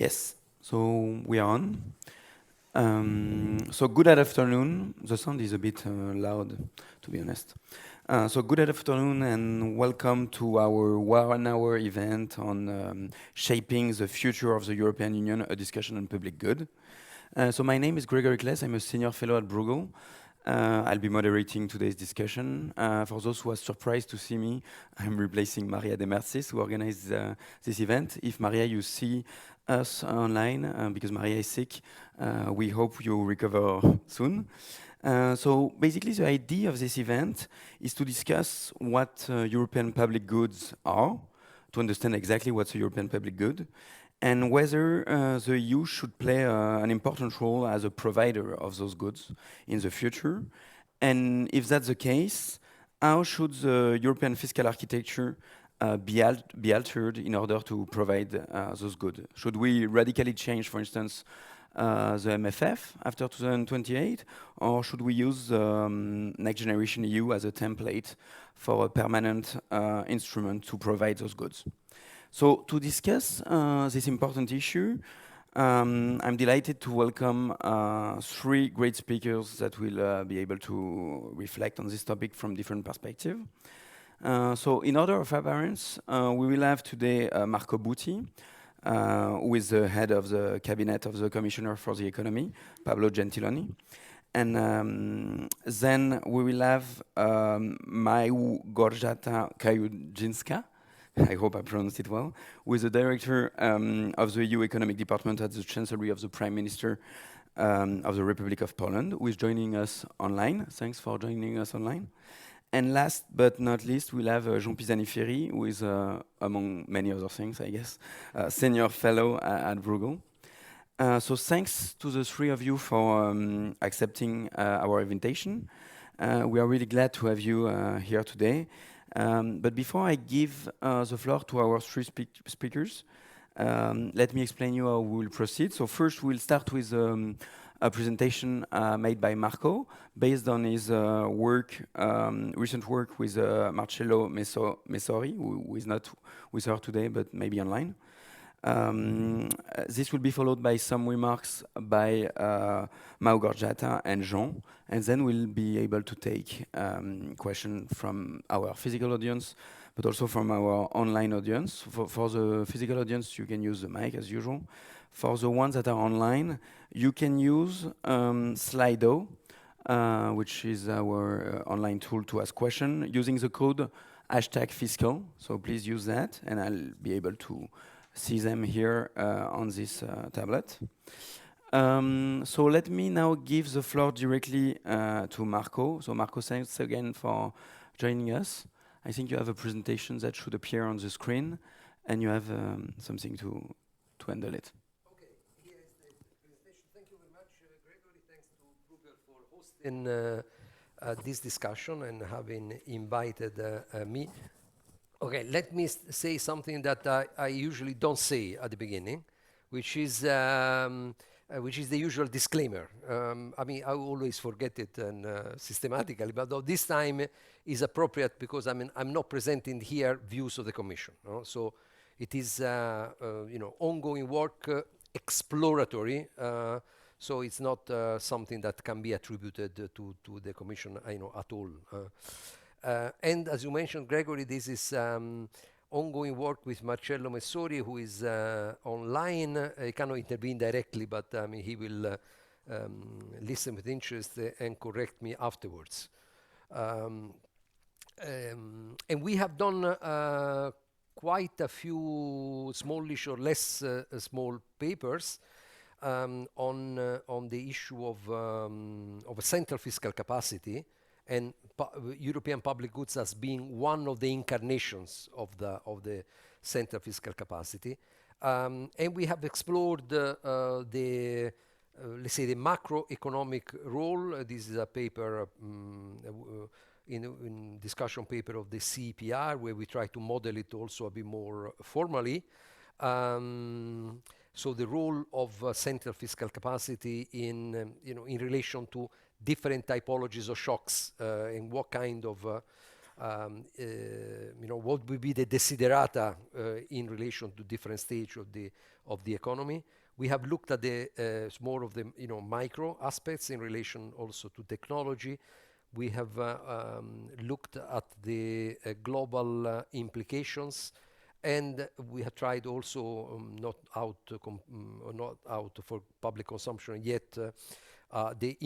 Yes, so we are on. So good afternoon. The sound is a bit loud, to be honest. So good afternoon and welcome to our 1 hour event on shaping the future of the European Union, a discussion on public good. So my name is Gregory Kless. I'm a senior fellow at Bruegel. I'll be moderating today's discussion. For those who are surprised to see me, I'm replacing Maria de Mercis, who organized this event. If Maria, you see us online, because Maria is sick, we hope you recover soon. So basically the idea of this event is to discuss what European public goods are, to understand exactly what's a European public good, and whether the EU should play an important role as a provider of those goods in the future. And if that's the case, how should the European fiscal architecture be altered in order to provide those goods? Should we radically change, for instance, the MFF after 2028, or should we use NextGenerationEU as a template for a permanent instrument to provide those goods? So to discuss this important issue, I'm delighted to welcome three great speakers that will be able to reflect on this topic from different perspectives. So in order of appearance, we will have today Marco Butti, who is the head of the cabinet of the Commissioner for the Economy, Pablo Gentiloni. And then we will have Małgorzata Krajewczyńska, I hope I pronounced it well, who is the director of the EU Economic Department at the Chancellery of the Prime Minister of the Republic of Poland, who is joining us online. Thanks for joining us online. And last but not least, we'll have Jean Pisani-Ferry, who is, among many other things, I guess, senior fellow at Bruegel. So thanks to the three of you for accepting our invitation. We are really glad to have you here today. But before I give the floor to our three speakers, let me explain you how we will proceed. So first we'll start with a presentation made by Marco, based on his recent work with Marcello Messori, who is not with her today, but maybe online. This will be followed by some remarks by Małgorzata and Jean, and then we'll be able to take questions from our physical audience, but also from our online audience. For the physical audience, you can use the mic as usual. For the ones that are online, you can use Slido, which is our online tool to ask questions, using the code #fiscal. So please use that, and I'll be able to see them here on this tablet. So let me now give the floor directly to Marco. So Marco, thanks again for joining us. I think you have a presentation that should appear on the screen, and you have something to handle it. Okay, here is the presentation. Thank you very much, Gregory. Thanks to Bruegel for hosting this discussion and having invited me. Okay, let me say something that I usually don't say at the beginning, which is the usual disclaimer. I mean, I always forget it and systematically, but this time is appropriate because I'm not presenting here views of the Commission. No? So it is ongoing work, exploratory. So it's not something that can be attributed to the Commission, at all. And as you mentioned, Gregory, this is ongoing work with Marcello Messori, who is online. He cannot intervene directly, but he will listen with interest and correct me afterwards. And we have done quite a few smallish or less small papers on the issue of a central fiscal capacity, and European public goods as being one of the incarnations of the central fiscal capacity. And we have explored let's say, the macroeconomic role. This is a paper, in discussion paper of the CEPR, where we try to model it also a bit more formally. So the role of central fiscal capacity in relation to different typologies of shocks, and what kind of what would be the desiderata in relation to different stage of the economy. We have looked at the more of the micro aspects in relation also to technology. We have looked at the global implications, and we have tried also not out for public consumption yet the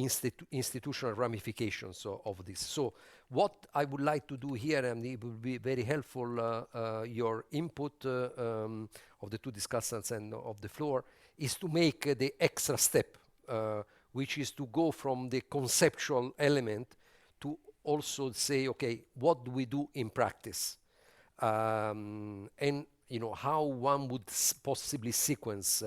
institutional ramifications of this. So what I would like to do here, and it will be very helpful, your input of the two discussants and of the floor, is to make the extra step, which is to go from the conceptual element to also say, okay, what do we do in practice? And how one would possibly sequence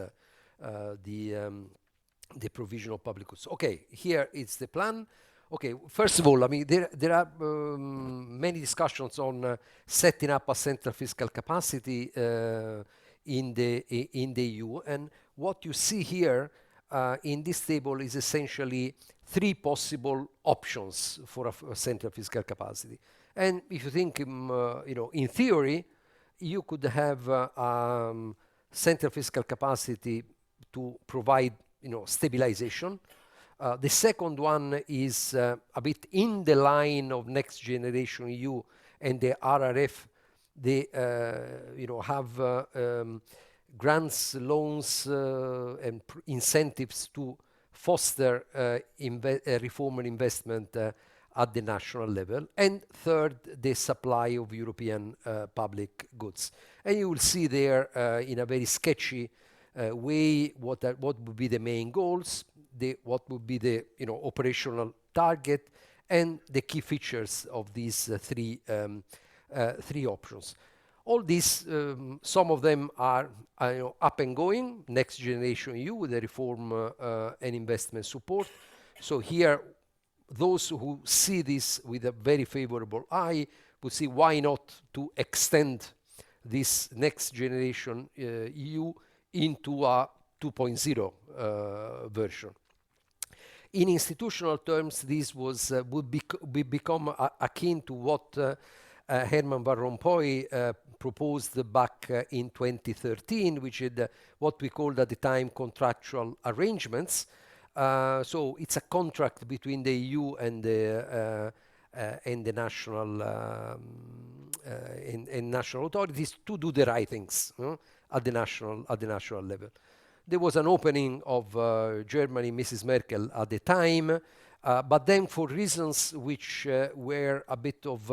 the provision of public goods. Okay, here is the plan. Okay, first of all, I mean, there are many discussions on setting up a central fiscal capacity in the EU, and what you see here in this table is essentially three possible options for a central fiscal capacity. And if you think, in theory, you could have central fiscal capacity to provide, stabilization. The second one is a bit in the line of Next Generation EU and the RRF. They, have grants, loans, and incentives to foster reform and investment at the national level. And third, the supply of European public goods. And you will see there in a very sketchy way what would be the main goals, what would be the operational target, and the key features of these three options. All these, some of them are up and going. Next Generation EU with the reform and investment support. So here, those who see this with a very favorable eye would see why not to extend this Next Generation EU into a 2.0 version. In institutional terms, this would become akin to what Herman Van Rompuy proposed back in 2013, which is what we called at the time contractual arrangements. So it's a contract between the EU and the national and national authorities to do the right things at the national level. There was an opening of Germany, Mrs. Merkel at the time, but then for reasons which were a bit of,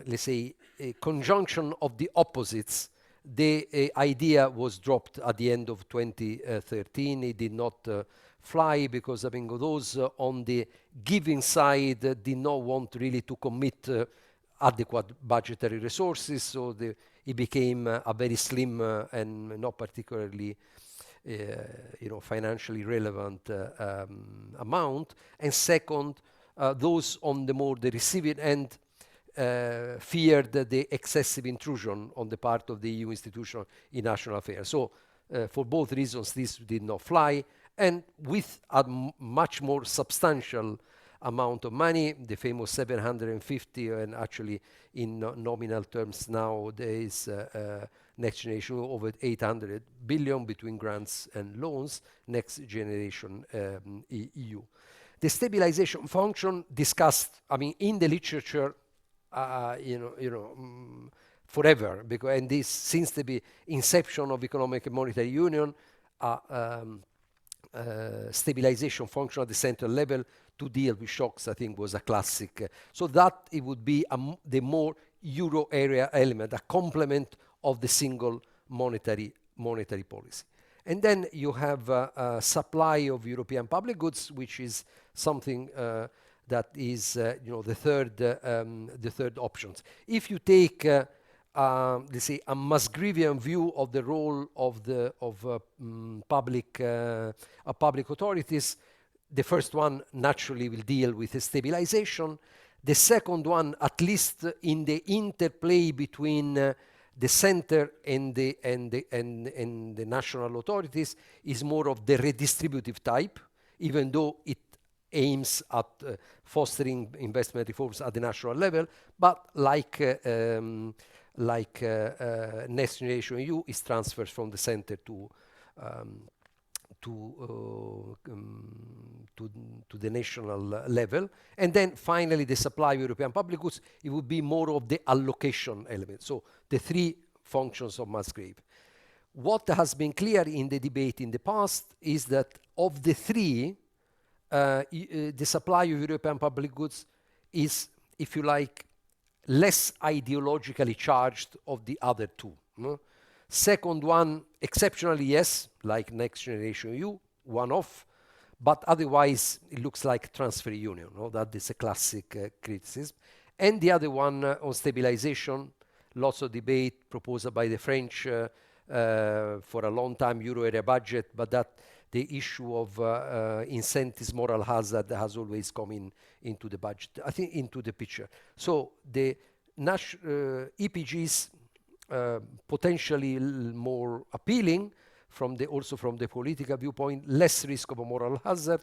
let's say, a conjunction of the opposites, the idea was dropped at the end of 2013. It did not fly because, I mean, those on the giving side did not want really to commit adequate budgetary resources, so it became a very slim and not particularly financially relevant amount. And second, those on the receiving end feared the excessive intrusion on the part of the EU institution in national affairs. So for both reasons, this did not fly. And with a much more substantial amount of money, the famous 750, and actually in nominal terms nowadays, Next Generation over 800 billion between grants and loans, Next Generation EU. The stabilization function discussed, I mean, in the literature, forever, because and this since the inception of economic and monetary union, stabilization function at the central level to deal with shocks, I think, was a classic. So that it would be the more euro area element, a complement of the single monetary policy. And then you have a supply of European public goods, which is something that is, the third options. If you take, let's say, a Musgravian view of the role of public authorities, the first one naturally will deal with stabilization. The second one, at least in the interplay between the center and the national authorities, is more of the redistributive type, even though it aims at fostering investment reforms at the national level, but like Next Generation EU is transferred from the center um, to the national level. And then finally, the supply of European public goods, it would be more of the allocation element. So the three functions of Musgrave. What has been clear in the debate in the past is that of the three, the supply of European public goods is, if you like, less ideologically charged of the other two. No? Second one, exceptionally, yes, like Next Generation EU, one-off, but otherwise it looks like transfer union. No? That is a classic criticism. And the other one on stabilization, lots of debate proposed by the French for a long time euro area budget, but that the issue of incentives, moral hazard has always come into the budget, I think, into the picture. So the EPGs potentially more appealing also from the political viewpoint, less risk of a moral hazard,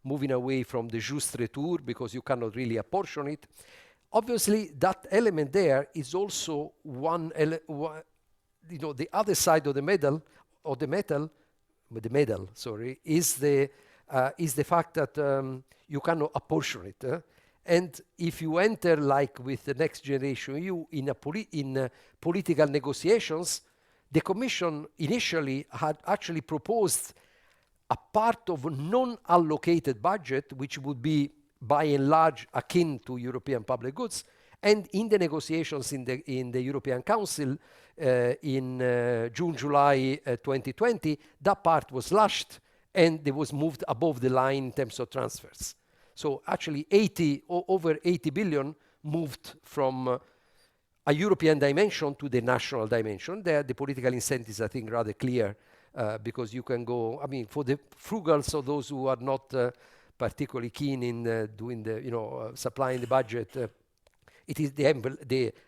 moving away from the juste retour because you cannot really apportion it. Obviously, that element there is also the other side of the medal, is the fact that you cannot apportion it. And if you enter, like with the Next Generation EU, in political negotiations, the Commission initially had actually proposed a part of a non-allocated budget, which would be by and large akin to European public goods. And in the negotiations in the European Council in June, July 2020, that part was slashed and it was moved above the line in terms of transfers. So actually over 80 billion moved from a European dimension to the national dimension. There, the political incentives, I think, rather clear because you can go, I mean, for the frugals or those who are not particularly keen in doing the, supplying the budget, it is the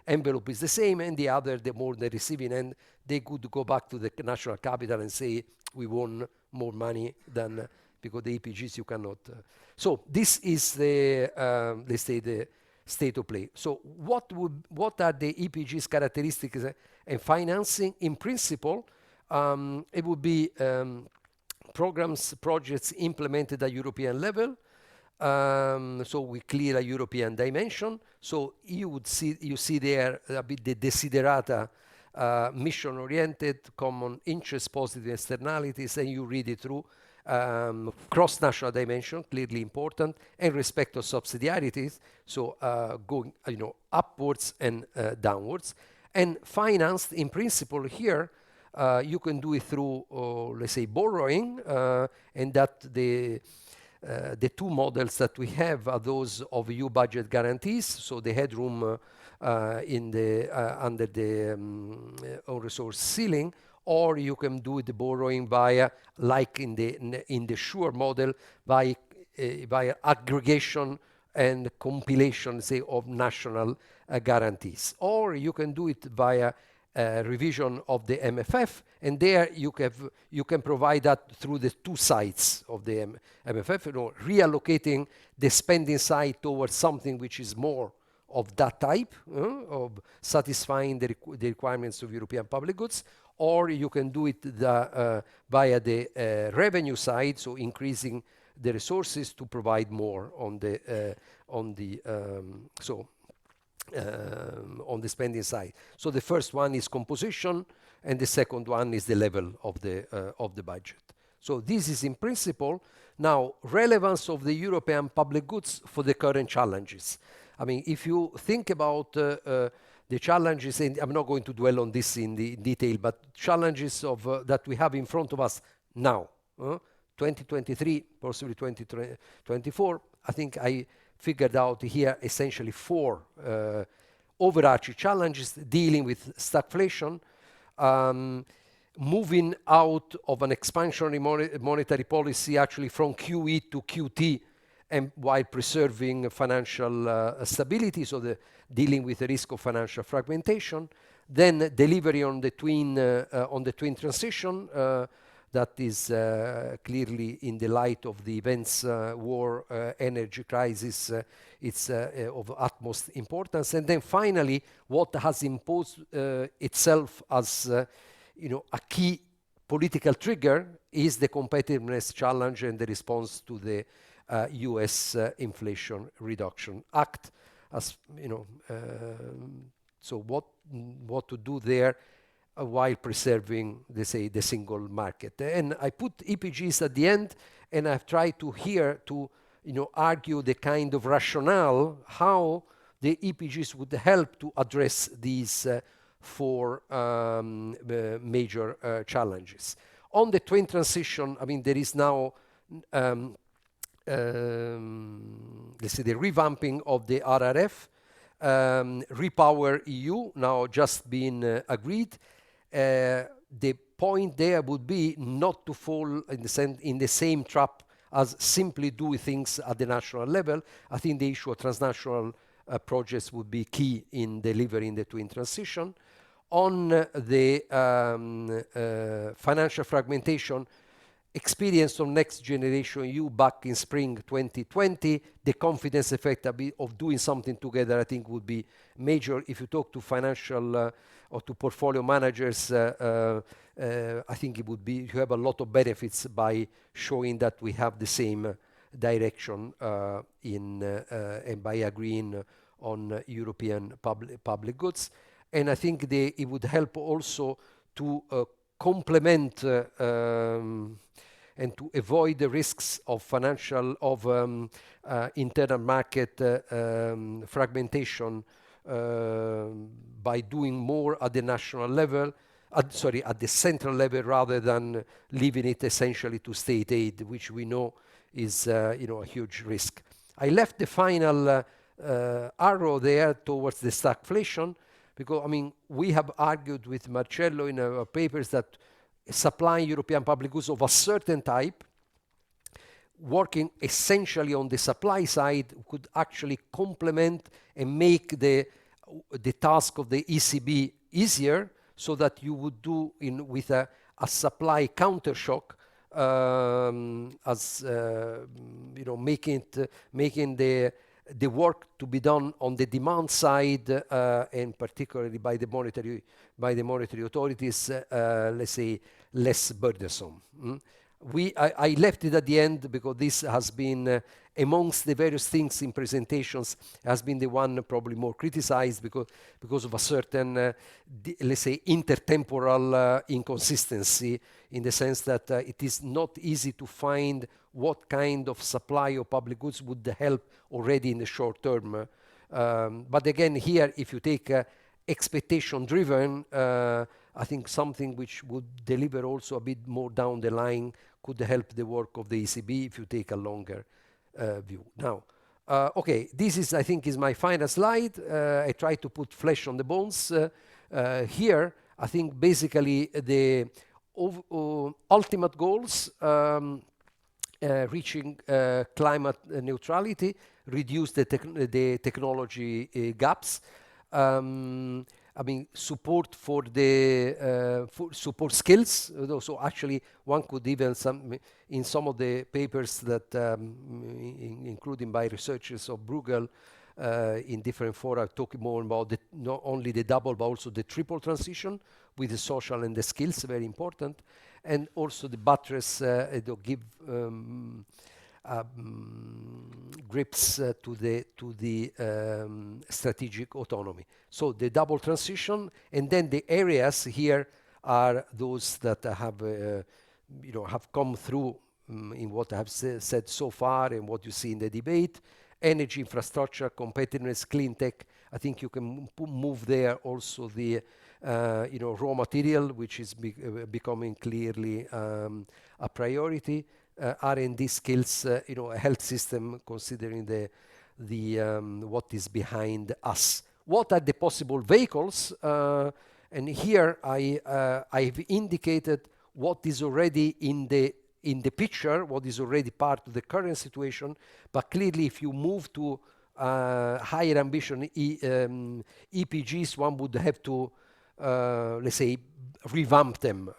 envelope is the same, and the other, the more the receiving end, they could go back to the national capital and say, we want more money than, because the EPGs you cannot. So this is the, let's say, the state of play. So what are the EPGs' characteristics and financing? In principle, it would be projects implemented at European level. So we clear a European dimension. So you see there a bit the desiderata, mission-oriented, common interest, positive externalities, and you read it through. Cross-national dimension, clearly important, and respect of subsidiarities, so going upwards and downwards. And financed, in principle, here, you can do it through, let's say, borrowing, and that the two models that we have are those of EU budget guarantees, so the headroom under the own resource ceiling, or you can do the borrowing via, like in the SURE model, by aggregation and compilation, say, of national guarantees. Or you can do it via revision of the MFF, and there you can provide that through the two sides of the MFF, reallocating the spending side towards something which is more of that type, of satisfying the requirements of European public goods, or you can do it via the revenue side, so increasing the resources to provide more on the spending side. So the first one is composition, and the second one is the level of the budget. So this is in principle. Now, relevance of the European public goods for the current challenges. I mean, if you think about the challenges, and I'm not going to dwell on this in the detail, but challenges of that we have in front of us now, 2023, possibly 2024. I think I figured out here essentially four overarching challenges dealing with stagflation, moving out of an expansionary monetary policy actually from QE to QT, and while preserving financial stability, so dealing with the risk of financial fragmentation. Then delivery on the twin transition, that is clearly in the light of the events, war, energy crisis, it's of utmost importance. And then finally, what has imposed itself as a key political trigger is the competitiveness challenge and the response to the US Inflation Reduction Act. As so what to do there while preserving, they say, the single market. And I put EPGs at the end, and I've tried to here to argue the kind of rationale how the EPGs would help to address these four major challenges. On the twin transition, I mean, there is now let's say the revamping of the RRF, Repower EU now just been agreed. The point there would be not to fall in the same trap as simply doing things at the national level. I think the issue of transnational projects would be key in delivering the twin transition. On the financial fragmentation, experience of NextGenerationEU back in spring 2020, the confidence effect of doing something together, I think, would be major. If you talk to financial or to portfolio managers, I think it would be, you have a lot of benefits by showing that we have the same direction and by agreeing on European public goods. And I think it would help also to complement and to avoid the risks of internal market fragmentation by doing more at the national level, at the central level, rather than leaving it essentially to state aid, which we know is a huge risk. I left the final arrow there towards the stagflation, because I mean we have argued with Marcello in our papers that supplying European public goods of a certain type, working essentially on the supply side, could actually complement and make the task of the ECB easier, so that you would do with a supply counter shock, making the work to be done on the demand side, and particularly by the monetary authorities, let's say, less burdensome. I left it at the end because this has been, amongst the various things in presentations, has been the one probably more criticized because of a certain, let's say, intertemporal inconsistency, in the sense that it is not easy to find what kind of supply of public goods would help already in the short term. But again, here, if you take expectation driven, I think something which would deliver also a bit more down the line could help the work of the ECB if you take a longer view. Now, okay, this is, I think, is my final slide. I try to put flesh on the bones. Here, I think basically the ultimate goals, reaching climate neutrality, reduce the technology gaps, I mean, support for the support skills. So actually, one could even in some of the papers that, including by researchers of Bruegel, in different fora, talking more about not only the double but also the triple transition with the social and the skills, very important, and also the buttress to give grips to the strategic autonomy. So the double transition, and then the areas here are those that have have come through in what I have said so far and what you see in the debate: energy infrastructure, competitiveness, clean tech. I think you can move there also the raw material, which is becoming clearly a priority. R&D skills, a health system, considering the what is behind us. What are the possible vehicles? And here I've indicated what is already in the picture, what is already part of the current situation. But clearly, if you move to higher ambition EPGs, one would have to, let's say, revamp them.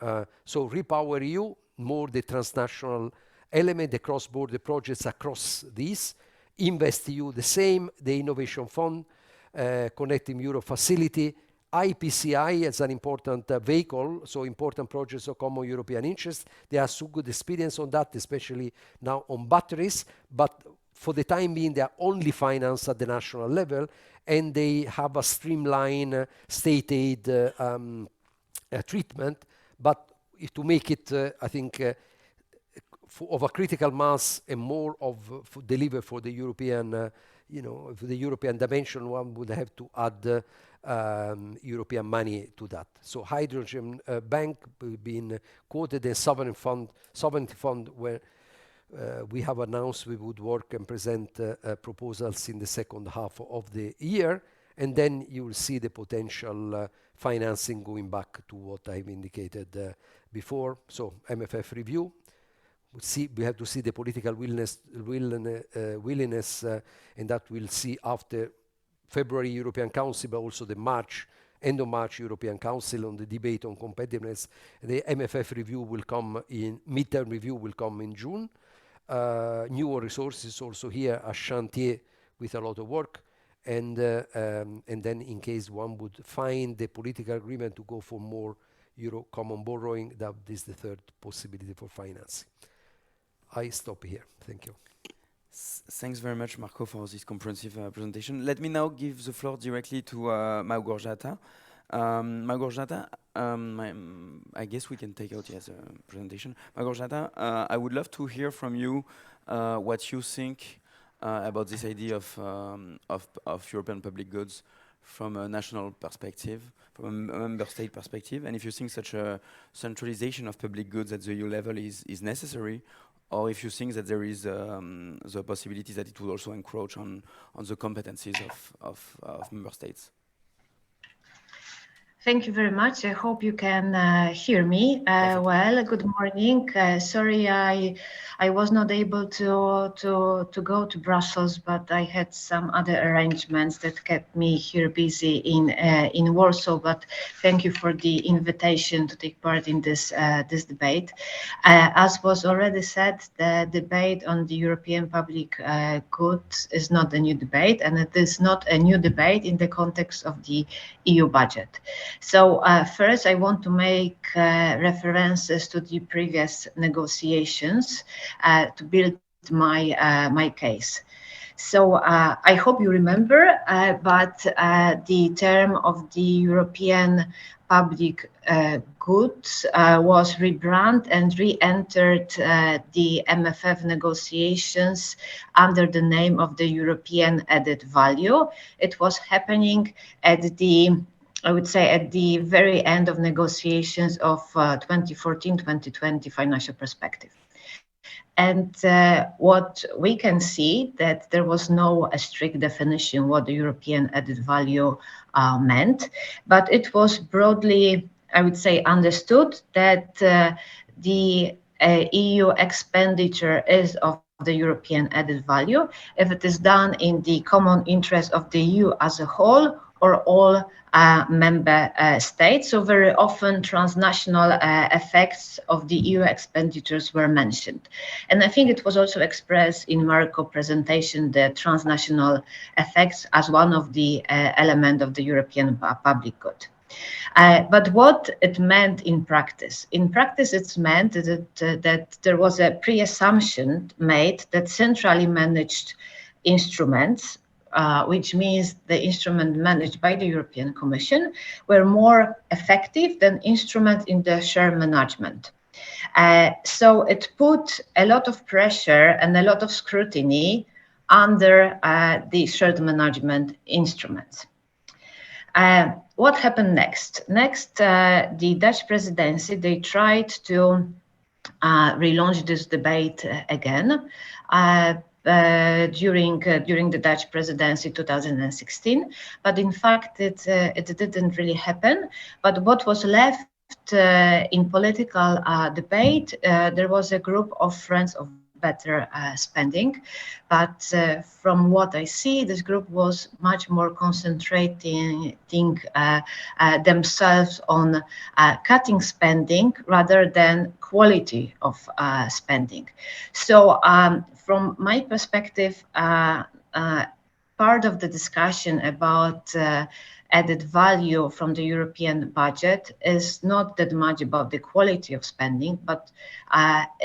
So Repower EU, more the transnational element, the cross-border projects across these. InvestEU, the same, the Innovation Fund, Connecting Europe Facility, IPCI as an important vehicle, so important projects of common European interest. They have so good experience on that, especially now on batteries, but for the time being, they are only financed at the national level, and they have a streamlined state aid treatment. But to make it, I think, of a critical mass and more of deliver for the European, for the European dimension, one would have to add European money to that. So hydrogen bank being quoted, a sovereignty fund where we have announced we would work and present proposals in the second half of the year, and then you will see the potential financing going back to what I've indicated before. So MFF review. We have to see the political willingness, and that we'll see after February European Council, but also the end of March European Council on the debate on competitiveness. The MFF review will come in, midterm review will come in June. New resources also here, a chantier with a lot of work. And then in case one would find the political agreement to go for more Euro common borrowing, that is the third possibility for financing. I stop here. Thank you. Thanks very much, Marco, for this comprehensive presentation. Let me now give the floor directly to Małgorzata. Małgorzata, I guess we can take out yes, a presentation. Małgorzata, I would love to hear from you what you think about this idea of European public goods from a national perspective, from a member state perspective, and if you think such a centralization of public goods at the EU level is necessary, or if you think that there is the possibility that it will also encroach on the competencies of member states. Thank you very much. I hope you can hear me well. Good morning. Sorry, I was not able to go to Brussels, but I had some other arrangements that kept me here busy in Warsaw. But thank you for the invitation to take part in this debate. As was already said, the debate on the European public goods is not a new debate, and it is not a new debate in the context of the EU budget. So first, I want to make references to the previous negotiations to build my case. So I hope you remember, but the term of the European public goods was rebranded and re-entered the MFF negotiations under the name of the European added value. It was happening at I would say at the very end of negotiations of 2014-2020 financial perspective. And what we can see that there was no strict definition what the European added value meant, but it was broadly, I would say, understood that the EU expenditure is of the European added value if it is done in the common interest of the EU as a whole or all member states. So very often transnational effects of the EU expenditures were mentioned. And I think it was also expressed in Marco's presentation, the transnational effects as one of the elements of the European public good. But what it meant in practice? In practice, it's meant that there was a pre-assumption made that centrally managed instruments, which means the instrument managed by the European Commission, were more effective than instruments in the shared management. So it put a lot of pressure and a lot of scrutiny under the shared management instruments. What happened next? Next, the Dutch presidency, they tried to relaunch this debate again. During the Dutch presidency 2016, but in fact it didn't really happen. But what was left in political debate, there was a group of friends of better spending. But from what I see, this group was much more concentrating themselves on cutting spending rather than quality of spending. So from my perspective, part of the discussion about added value from the European budget is not that much about the quality of spending, but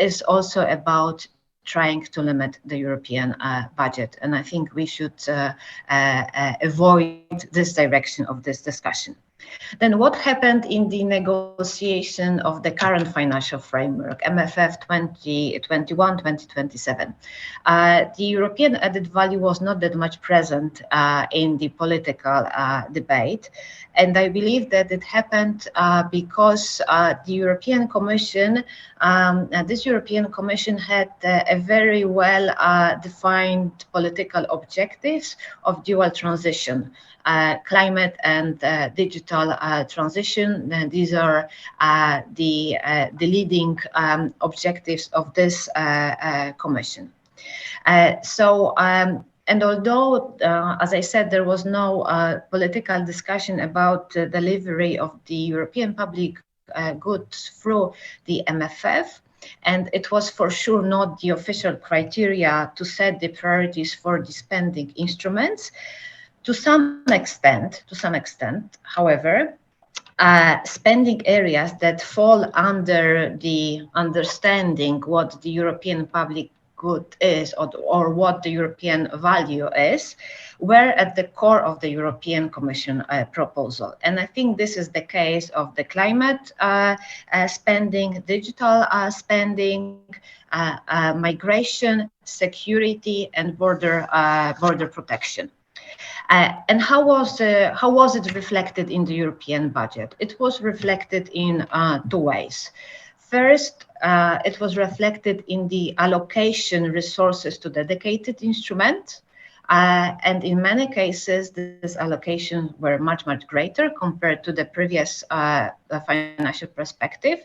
is also about trying to limit the European budget. And I think we should avoid this direction of this discussion. Then what happened in the negotiation of the current financial framework, MFF 2021-2027? The European added value was not that much present in the political debate. And I believe that it happened because the European Commission, this European Commission had a very well defined political objectives of dual transition. Climate and digital transition. And these are the leading objectives of this commission. And although, as I said, there was no political discussion about the delivery of the European public goods through the MFF, and it was for sure not the official criteria to set the priorities for the spending instruments. To some extent, however, spending areas that fall under the understanding what the European public good is or what the European value is, were at the core of the European Commission proposal. And I think this is the case of the climate spending, digital spending, migration, security, and border protection. And how was it reflected in the European budget? It was reflected in two ways. First, it was reflected in the allocation resources to dedicated instrument. And in many cases, this allocation were much, much greater compared to the previous financial perspective.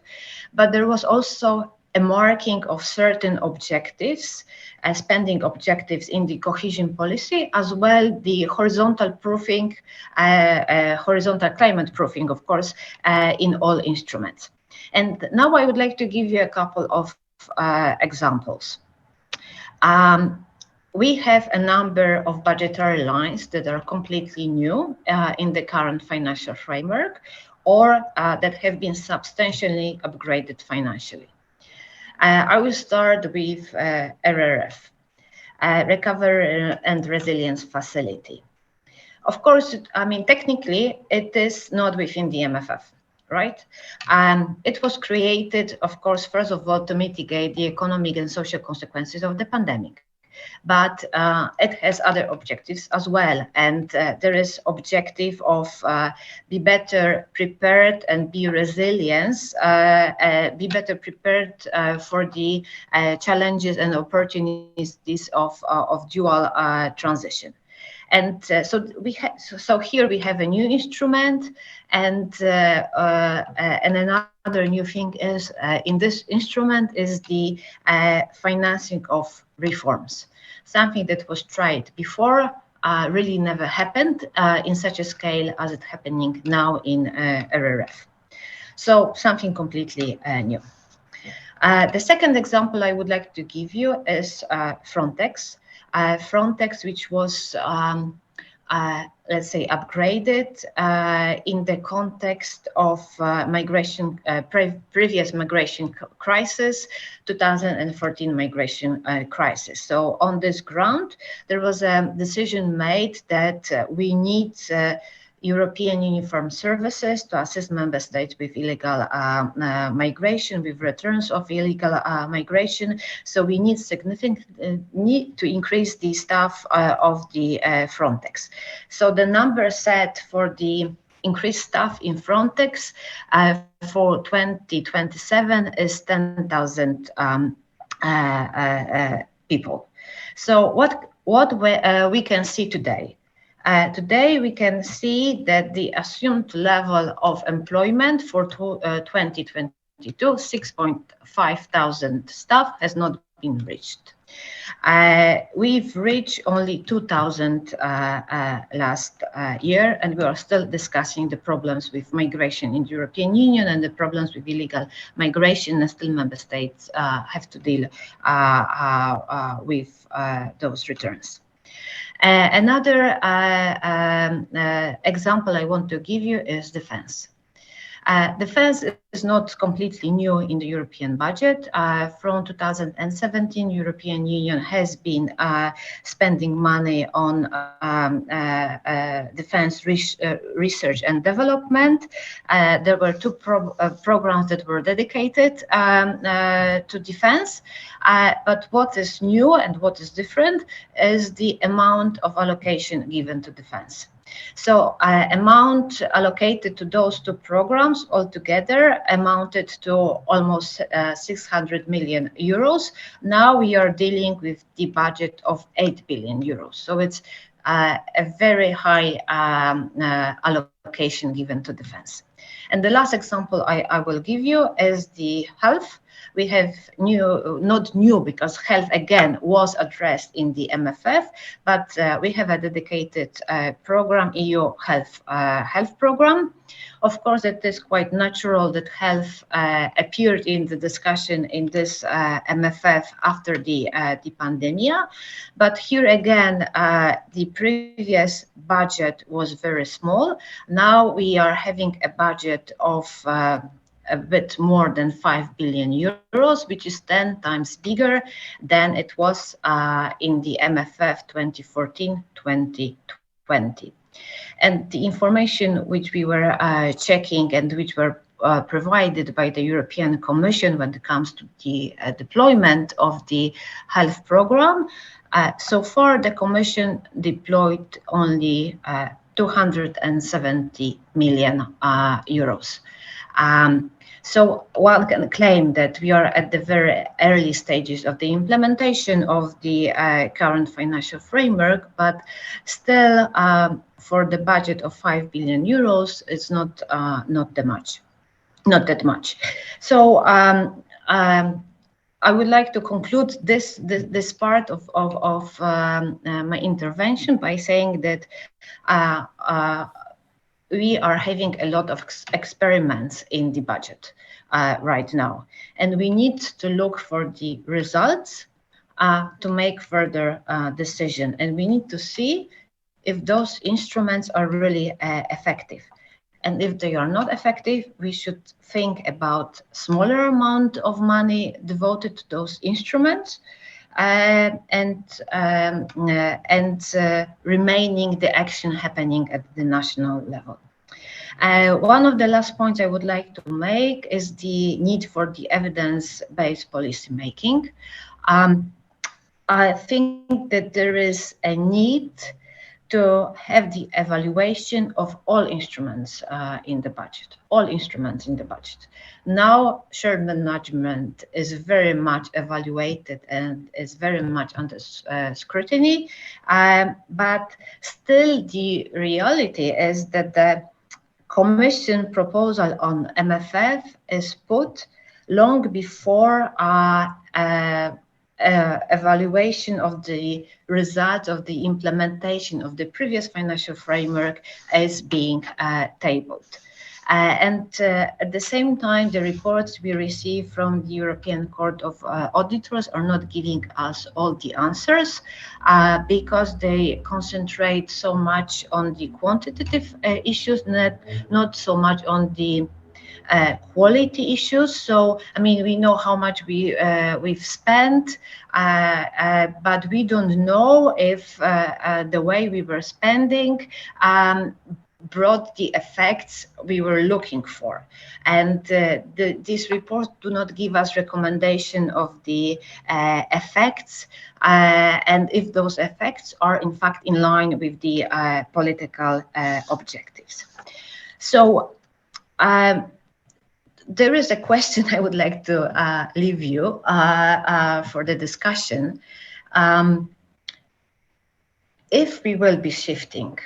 But there was also a marking of certain objectives, spending objectives in the cohesion policy, as well the horizontal proofing, horizontal climate proofing, of course, in all instruments. And now I would like to give you a couple of examples. We have a number of budgetary lines that are completely new in the current financial framework, or that have been substantially upgraded financially. I will start with RRF, Recovery and Resilience Facility. Of course, I mean, technically, it is not within the MFF, right? It was created, of course, first of all, to mitigate the economic and social consequences of the pandemic. But it has other objectives as well. And there is objective of be better prepared and be resilience, be better prepared for the challenges and opportunities of dual transition. And so here we have a new instrument, and another new thing is in this instrument is the financing of reforms, something that was tried before, really never happened in such a scale as it's happening now in RRF. So something completely new. The second example I would like to give you is Frontex. Frontex, which was, let's say, upgraded in the context of migration, previous migration crisis, 2014 migration crisis. So on this ground, there was a decision made that we need European uniform services to assist member states with illegal migration, with returns of illegal migration. So we need significant need to increase the staff of the Frontex. So the number set for the increased staff in Frontex for 2027 is 10,000 people. So what we can see today? Today, we can see that the assumed level of employment for 2022, 6,500 staff has not been reached. We've reached only 2,000 last year, and we are still discussing the problems with migration in the European Union and the problems with illegal migration, and still member states have to deal with those returns. Another example I want to give you is defense. Defense is not completely new in the European budget. From 2017, European Union has been spending money on defense research and development. There were two programs that were dedicated to defense. But what is new and what is different is the amount of allocation given to defense. So amount allocated to those two programs altogether amounted to almost 600 million euros. Now we are dealing with the budget of 8 billion euros. So it's a very high allocation given to defense. And the last example I will give you is the health. We have not new because health again was addressed in the MFF, but we have a dedicated program, EU health program. Of course, it is quite natural that health appeared in the discussion in this MFF after the pandemic. But here again, the previous budget was very small. Now we are having a budget of a bit more than 5 billion euros, which is 10 times bigger than it was in the MFF 2014-2020. And the information which we were checking and which were provided by the European Commission when it comes to the deployment of the health program, so far the Commission deployed only 270 million euros. So one can claim that we are at the very early stages of the implementation of the current financial framework, but still for the budget of 5 billion euros, it's not that much. So I would like to conclude this part of my intervention by saying that we are having a lot of experiments in the budget right now, and we need to look for the results to make further decision, and we need to see if those instruments are really effective. And if they are not effective, we should think about smaller amount of money devoted to those instruments, and remaining the action happening at the national level. One of the last points I would like to make is the need for the evidence-based policy making. I think that there is a need to have the evaluation of all instruments in the budget, Now, shared management is very much evaluated and is very much under scrutiny, but still the reality is that the Commission proposal on MFF is put long before evaluation of the result of the implementation of the previous financial framework is being tabled. And at the same time, the reports we receive from the European Court of Auditors are not giving us all the answers because they concentrate so much on the quantitative issues, not so much on the quality issues. So, I mean, we know how much we've spent, but we don't know if the way we were spending brought the effects we were looking for. And these reports do not give us recommendation of the effects and if those effects are in fact in line with the political objectives. So there is a question I would like to leave you for the discussion. If we will be shifting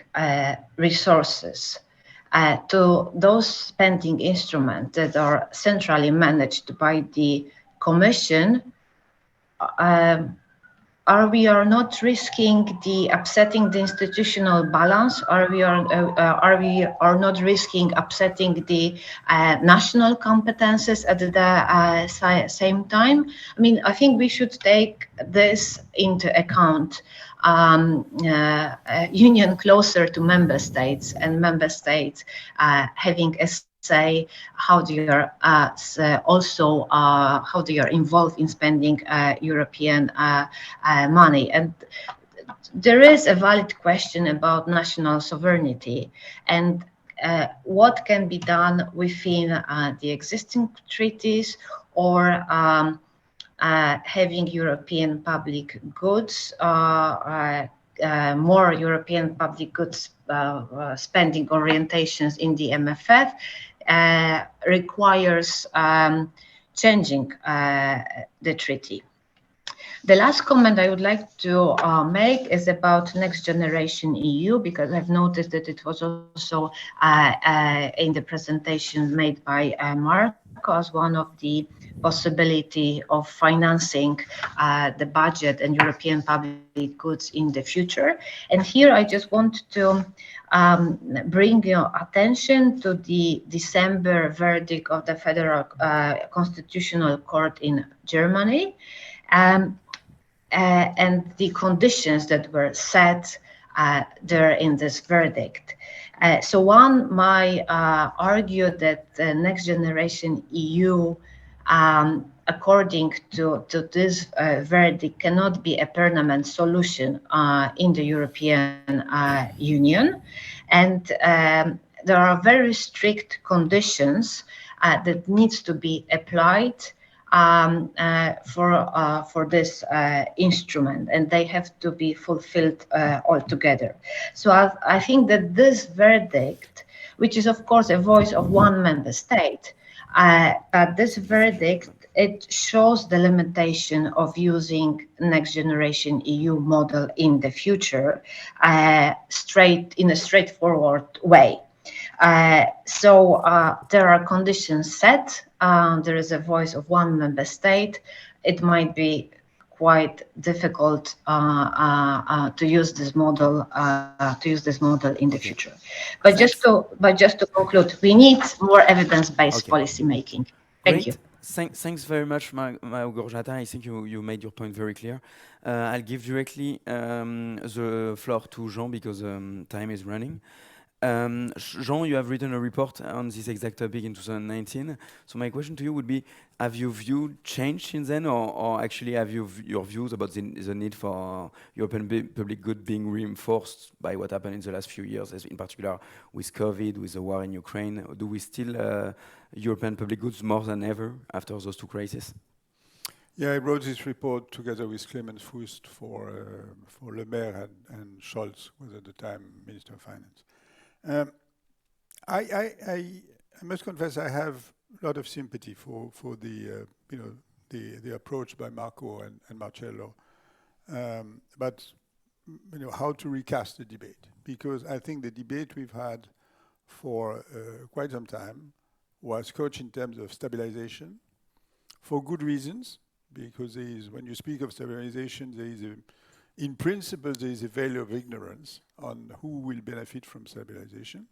resources to those spending instruments that are centrally managed by the Commission, um, are not risking the upsetting the institutional balance? Are we are not risking upsetting the national competences at the same time? I mean, I think we should take this into account. Union closer to member states and member states having a say how they are involved in spending European money. And there is a valid question about national sovereignty and what can be done within the existing treaties or having European public goods, more European public goods spending orientations in the MFF requires changing the treaty. The last comment I would like to make is about Next Generation EU, because I've noticed that it was also in the presentation made by Marco as one of the possibility of financing the budget and European public goods in the future. And here I just want to bring your attention to the December verdict of the Federal Constitutional Court in Germany. And the conditions that were set there in this verdict. So one might argue that the Next Generation EU, according to this verdict, cannot be a permanent solution in the European Union. And there are very strict conditions that needs to be applied for this instrument, and they have to be fulfilled altogether. So I think that this verdict, which is of course a voice of one member state, but this verdict, it shows the limitation of using Next Generation EU model in the future in a straightforward way. So there are conditions set. There is a voice of one member state. It might be quite difficult to use this model in the future. But just to conclude, we need more evidence-based policy making. Thank you. Thanks very much, Gorjata. I think you made your point very clear. I'll give directly the floor to Jean because time is running. Jean, you have written a report on this exact topic in 2019. So my question to you would be, have your view changed since then, or actually have your views about the need for European public good being reinforced by what happened in the last few years, as in particular with COVID, with the war in Ukraine? Do we still European public goods more than ever after those two crises? Yeah, I wrote this report together with Clemens Fuest for Le Maire and Scholz, was at the time Minister of Finance. I must confess I have a lot of sympathy for the approach by Marco and Marcello, but how to recast the debate, because I think the debate we've had for quite some time was couched in terms of stabilization for good reasons, because when you speak of stabilization, in principle, there is a veil of ignorance on who will benefit from stabilization.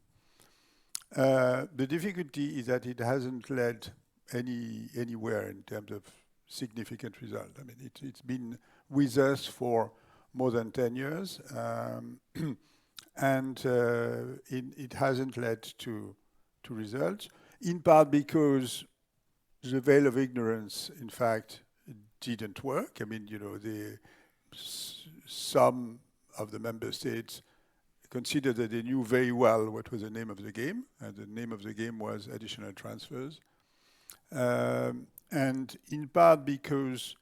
The difficulty is that it hasn't led anywhere in terms of significant result. I mean, it's been with us for more than 10 years, and it hasn't led to results, in part because the veil of ignorance, in fact, didn't work. I mean, some of the member states considered that they knew very well what was the name of the game, and the name of the game was additional transfers. And in part because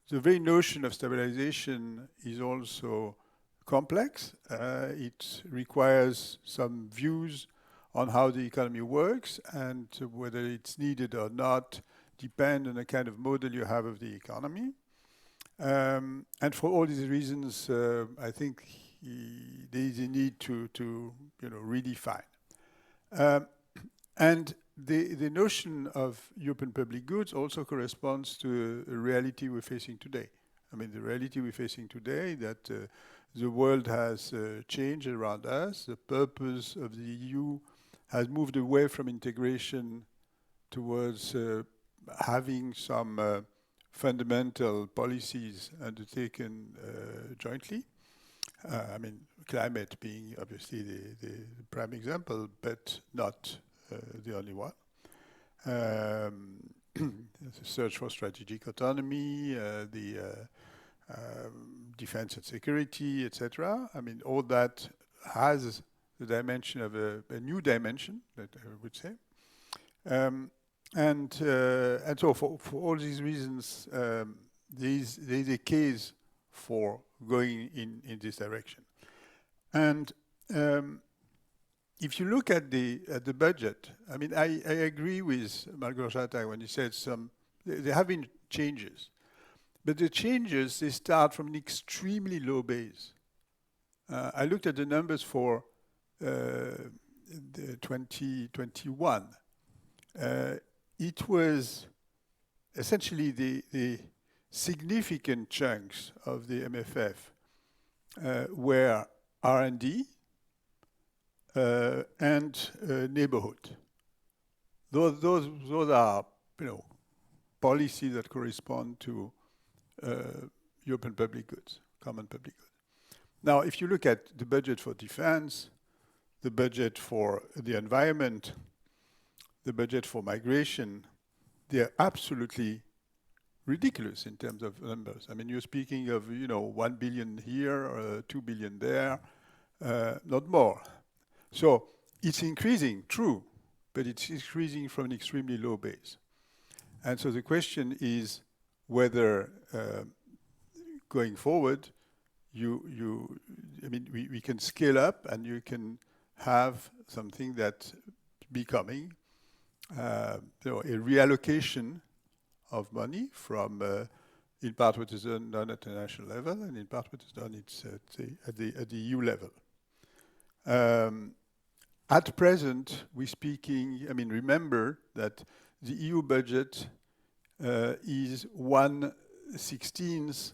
the very notion of stabilization is also complex. It requires some views on how the economy works, and whether it's needed or not depend on the kind of model you have of the economy. And for all these reasons, I think there is a need to redefine. And the notion of European public goods also corresponds to a reality we're facing today. I mean, the reality we're facing today, that the world has changed around us. The purpose of the EU has moved away from integration towards having some fundamental policies undertaken jointly. I mean, climate being obviously the prime example, but not the only one. The search for strategic autonomy, the defense and security, etc. I mean, all that has the dimension of a new dimension, that I would say. And so for all these reasons, there is a case for going in this direction. And if you look at the budget, I mean, I agree with Malgorzata when he said there have been changes. But the changes, they start from an extremely low base. I looked at the numbers for the 2021. It was essentially the significant chunks of the MFF were R&D and neighborhood. Those are, policies that correspond to European public goods, common public goods. Now, if you look at the budget for defense, the budget for the environment, the budget for migration, they're absolutely ridiculous in terms of numbers. I mean, you're speaking of, 1 billion here, or 2 billion there, not more. So it's increasing, true, but it's increasing from an extremely low base. And so the question is whether going forward, we can scale up and you can have something that's becoming a reallocation of money from, in part, what is done at the national level, and in part, what is done at the EU level. At present, we're speaking, remember that the EU budget is 1/16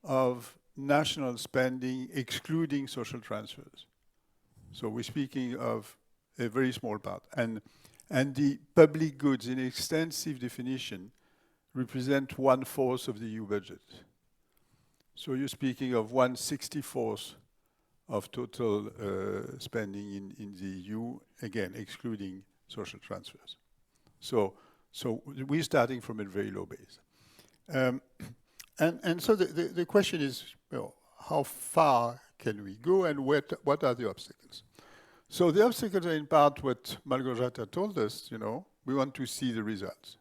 of national spending, excluding social transfers. So we're speaking of a very small part. And the public goods, in extensive definition, represent 1/4 of the EU budget. So you're speaking of 1/64 of total spending in the EU, again, excluding social transfers. So we're starting from a very low base. And so the question is, how far can we go and what are the obstacles? So the obstacles are in part what Malgorzata told us, we want to see the results.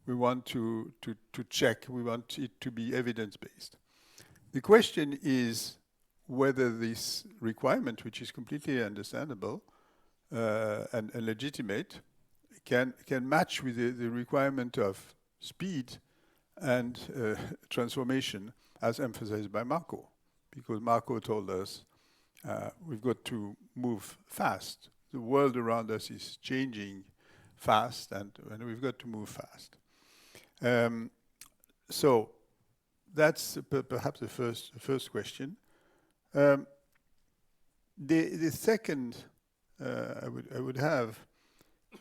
We want to check, we want it to be evidence-based. The question is whether this requirement, which is completely understandable and legitimate, can match with the requirement of speed and transformation as emphasized by Marco. Because Marco told us we've got to move fast. The world around us is changing fast and we've got to move fast. So that's perhaps the first question. The second I would have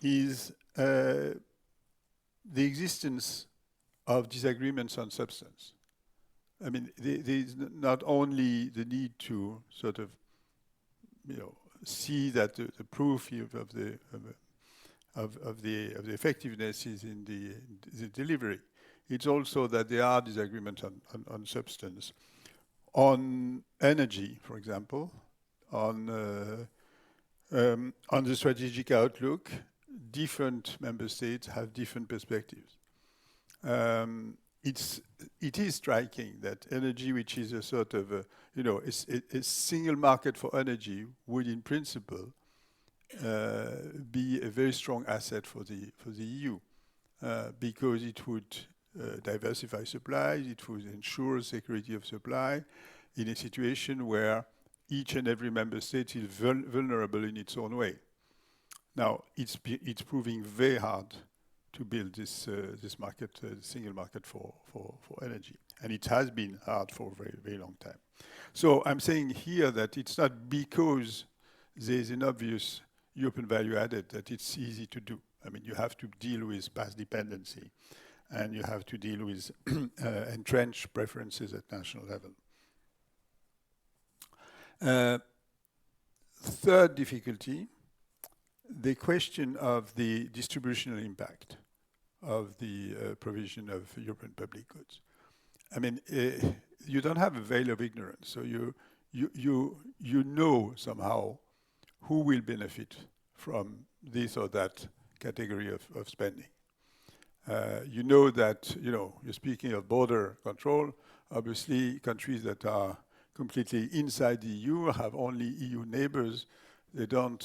is the existence of disagreements on substance. There's not only the need to sort of, see that the proof of the effectiveness is in the delivery. It's also that there are disagreements on substance, on energy, for example, on the strategic outlook. Different member states have different perspectives. It is striking that energy, which is a sort of a single market for energy, would in principle be a very strong asset for the EU because it would diversify supplies, it would ensure security of supply in a situation where each and every member state is vulnerable in its own way. Now, it's proving very hard to build this this market, single market for energy. And it has been hard for a very, very long time. So I'm saying here that it's not because there's an obvious European value added that it's easy to do. I mean, you have to deal with past dependency, and you have to deal with entrenched preferences at national level. Third difficulty, the question of the distributional impact of the provision of European public goods. I mean, you don't have a veil of ignorance, so you know somehow who will benefit from this or that category of spending. You know that, you're speaking of border control. Obviously, countries that are completely inside the EU have only EU neighbors. They don't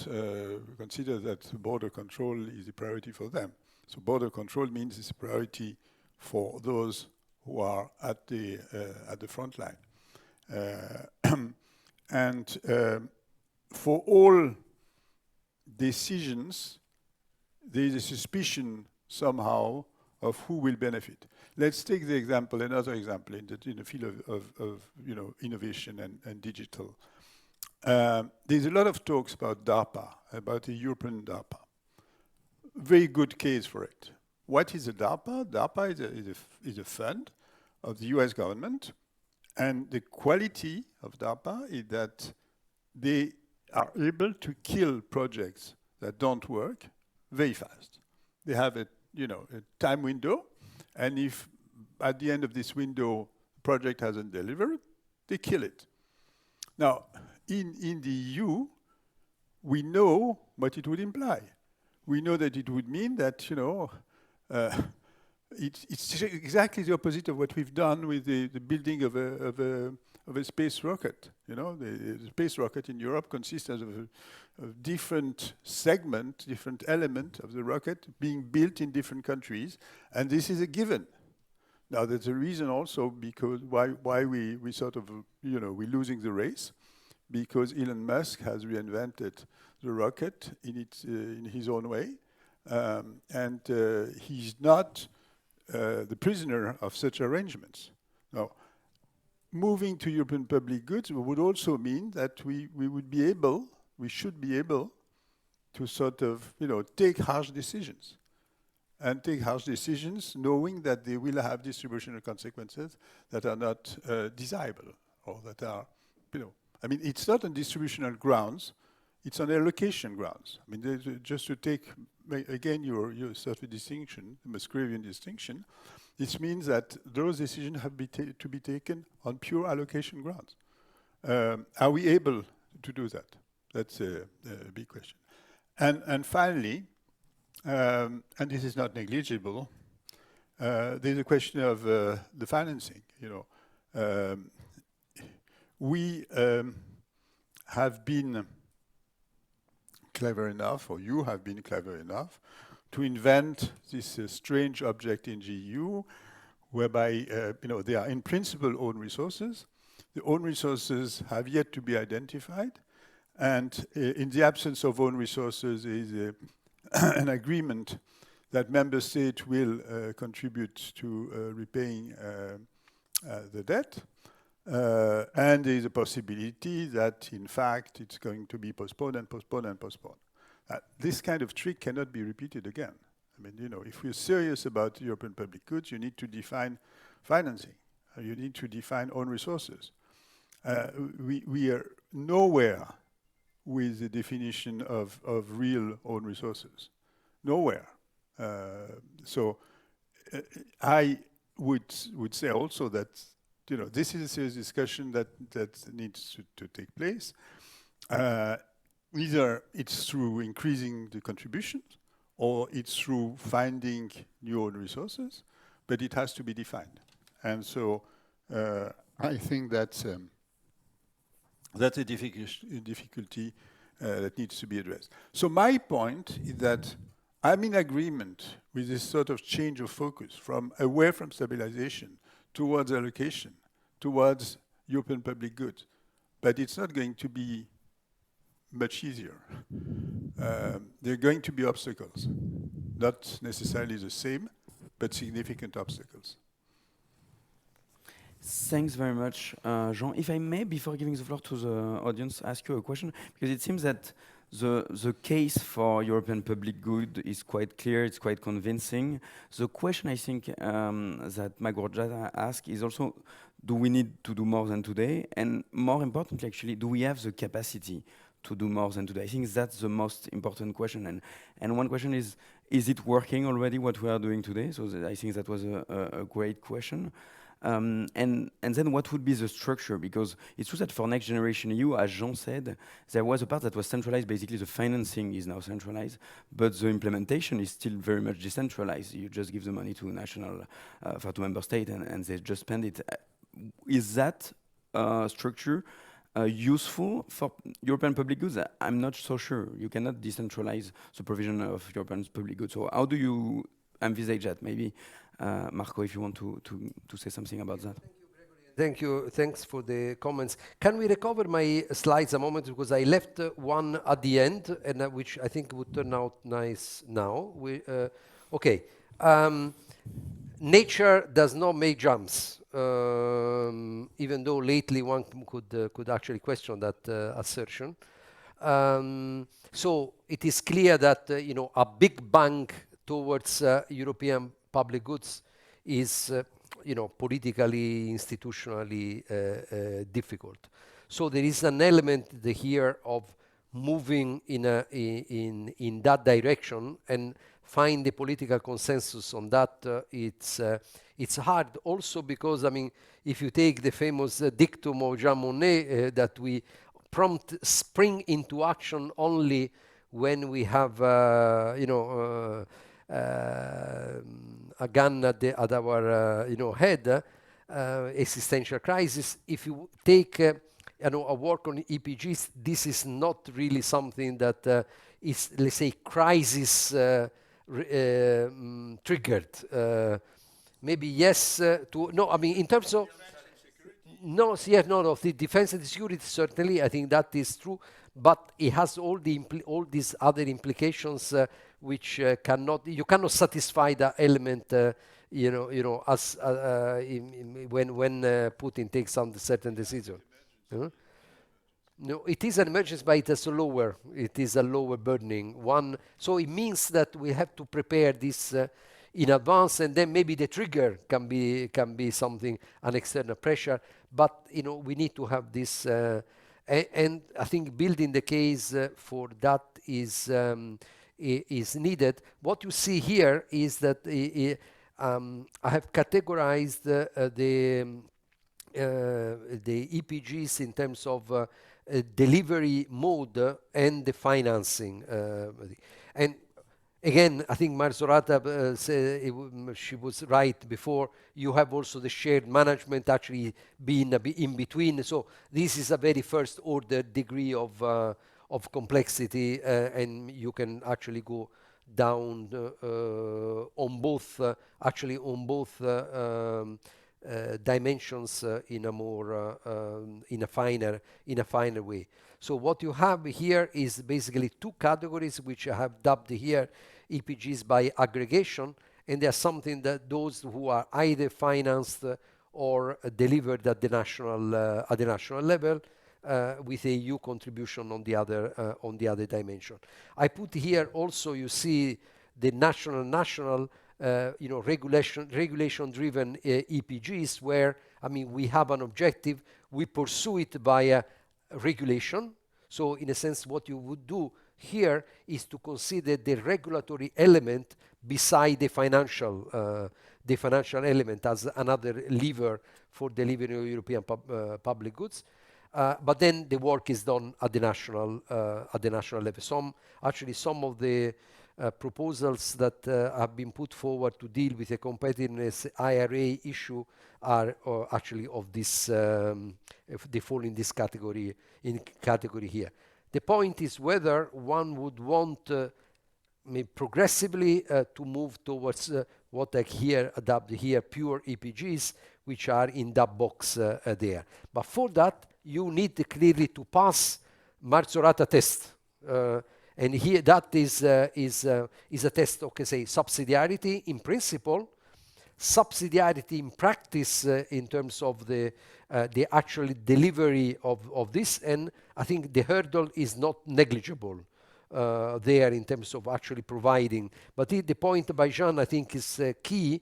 consider that border control is a priority for them. So border control means it's a priority for those who are at the front line. And for all decisions, there is a suspicion somehow of who will benefit. Let's take another example in the field of innovation and digital. There's a lot of talks about DARPA, about the European DARPA. Very good case for it. What is a DARPA? DARPA is a fund of the US government, and the quality of DARPA is that they are able to kill projects that don't work very fast. They have a time window, and if at the end of this window project hasn't delivered, they kill it. Now, in the EU, we know what it would imply. We know that it would mean that it's exactly the opposite of what we've done with the building of a space rocket. The space rocket in Europe consists of different segment, different element of the rocket being built in different countries, and this is a given. Now, there's a reason also because why we sort of we're losing the race, because Elon Musk has reinvented the rocket in his own way, and he's not the prisoner of such arrangements. Now, moving to European public goods would also mean that we should be able to sort of, take harsh decisions. And take harsh decisions knowing that they will have distributional consequences that are not desirable, or that are, I mean, it's not on distributional grounds, it's on allocation grounds. I mean, just to take, again, your sort of distinction, the Musgravian distinction, this means that those decisions have to be taken on pure allocation grounds. Are we able to do that? That's a big question. And finally, and this is not negligible, there's a question of the financing. We have been clever enough, or you have been clever enough, to invent this strange object in GEU, whereby they are in principle own resources. The own resources have yet to be identified, and in the absence of own resources, there is an agreement that member states will contribute to repaying the debt. And there is a possibility that, in fact, it's going to be postponed and postponed and postponed. This kind of trick cannot be repeated again. I mean, if we're serious about European public goods, you need to define financing. You need to define own resources. We are nowhere with the definition of real own resources. Nowhere. So I would say also that this is a serious discussion that needs to take place. Either it's through increasing the contributions, or it's through finding new own resources, but it has to be defined. And so I think that's a difficulty that needs to be addressed. So my point is that I'm in agreement with this sort of change of focus away from stabilization towards allocation, towards European public goods. But it's not going to be much easier. there are going to be obstacles, not necessarily the same, but significant obstacles. Thanks very much, Jean. If I may, before giving the floor to the audience, ask you a question, because it seems that the case for European public good is quite clear, it's quite convincing. The question I think that Magorjata asked is also, do we need to do more than today? And more importantly, actually, do we have the capacity to do more than today? I think that's the most important question. And one question is it working already, what we are doing today? So I think that was a great question. And then what would be the structure? Because it's true that for Next Generation EU, as Jean said, there was a part that was centralized. Basically, the financing is now centralized, but the implementation is still very much decentralized. You just give the money to national, to member state, and they just spend it. Is that structure useful for European public goods? I'm not so sure. You cannot decentralize the provision of European public goods. So how do you envisage that? Maybe Marco, if you want to say something about that. Thank you. Thanks for the comments. Can we recover my slides a moment, because I left one at the end, and which I think would turn out nice now. Okay. Nature does not make jumps, even though lately one could actually question that assertion. So it is clear that a big bang towards European public goods is, politically, institutionally difficult. So there is an element here of moving in that direction and find the political consensus on that. It's hard also because, if you take the famous dictum of Jean Monnet, that we spring into action only when we have, a gun at our head, existential crisis. If you take a work on EPGs, this is not really something that is, let's say, crisis triggered. Maybe yes to no. In terms of no, yes, no, the defense and security, certainly, I think that is true, but it has all these other implications which you cannot satisfy that element, as when Putin takes some certain decision. No, it is an emergency, but it is a lower burdening one. So it means that we have to prepare this in advance, and then maybe the trigger can be something, an external pressure. But we need to have this, and I think building the case for that is needed. What you see here is that I have categorized the EPGs in terms of delivery mode and the financing. And again, I think Marzorata said she was right before. You have also the shared management actually being a bit in between. So this is a very first order degree of complexity, and you can actually go down on both dimensions in a more in a finer way. So what you have here is basically two categories which I have dubbed here EPGs by aggregation, and they are something that those who are either financed or delivered at the national level, with a EU contribution on the other dimension. I put here also, you see the national regulation-driven EPGs, where we have an objective, we pursue it via regulation. So in a sense, what you would do here is to consider the regulatory element beside the financial element as another lever for delivering European public goods. But then the work is done at the national level. Some of the proposals that have been put forward to deal with the competitiveness IRA issue are actually of this. They fall in this category here. The point is whether one would want progressively to move towards what I adapt here pure EPGs, which are in that box there. But for that, you need clearly to pass Marzorata test. And here that is a test, okay, say subsidiarity in principle, subsidiarity in practice in terms of the actual delivery of this, and I think the hurdle is not negligible there in terms of actually providing. But the point by Jean, I think, is key.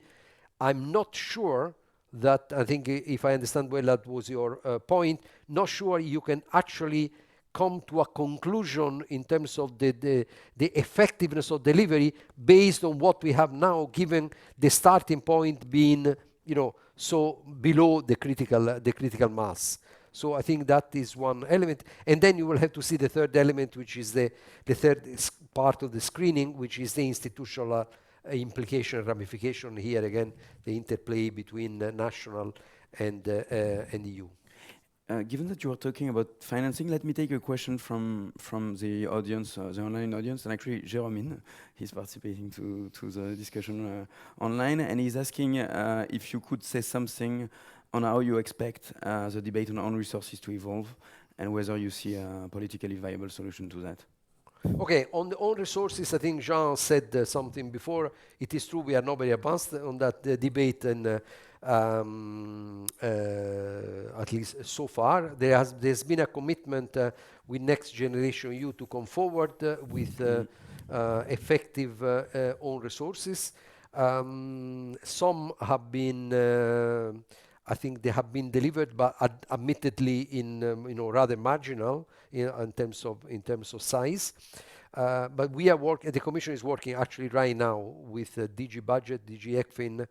I'm not sure that, I think if I understand well, that was your point, not sure you can actually come to a conclusion in terms of the effectiveness of delivery based on what we have now, given the starting point being, you know, so below the critical mass. So I think that is one element, and then you will have to see the third element, which is the third part of the screening, which is the institutional implication, ramification. Here again, the interplay between national and EU. Given that you are talking about financing, let me take a question from the audience, the online audience, and actually Jérôme, he's participating to the discussion online, and he's asking if you could say something on how you expect the debate on own resources to evolve, and whether you see a politically viable solution to that. Okay, on the own resources, I think Jean said something before. It is true we are not very advanced on that debate, and at least so far. There's been a commitment with NextGenerationEU to come forward with effective own resources. Some have been, I think they have been delivered, but admittedly in rather marginal in terms of size. But we are working. The Commission is working actually right now with DG Budget, DG ECFIN,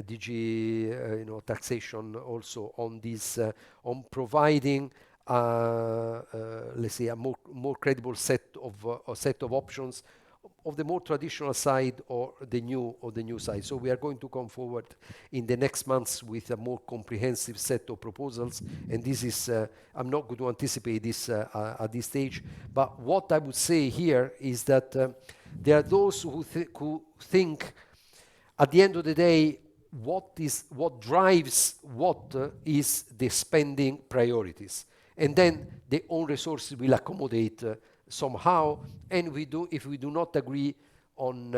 DG taxation also on this, on providing let's say a more credible set of options of the more traditional side or the new side. So we are going to come forward in the next months with a more comprehensive set of proposals, and this is I'm not going to anticipate this at this stage, but what I would say here is that there are those who think at the end of the day, what drives what is the spending priorities, and then the own resources will accommodate somehow. And if we do not agree on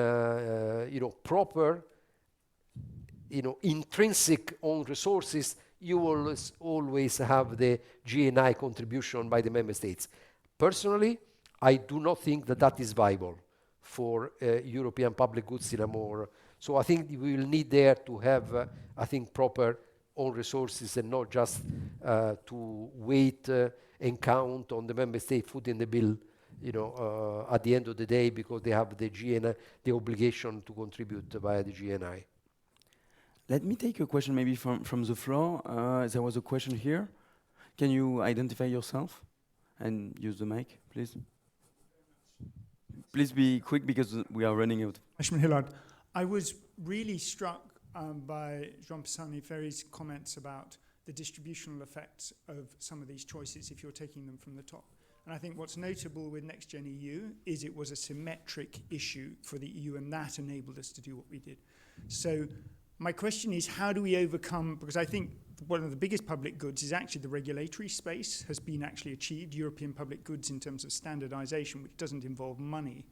proper intrinsic own resources, you will always have the GNI contribution by the member states. Personally, I do not think that is viable for European public goods in a more. So I think we will need there to have, I think, proper own resources, and not just to wait and count on the member state footing the bill, at the end of the day, because they have the GNI, the obligation to contribute via the GNI. Let me take a question maybe from the floor. There was a question here. Can you identify yourself and use the mic, please? Please be quick because we are running out. Ashman Hillard. I was really struck by Jean Pisani-Ferry's comments about the distributional effects of some of these choices if you're taking them from the top. And I think what's notable with NextGenEU is it was a symmetric issue for the EU, and that enabled us to do what we did. So my question is, how do we overcome, because I think one of the biggest public goods is actually the regulatory space has been actually achieved, European public goods in terms of standardization, which doesn't involve money.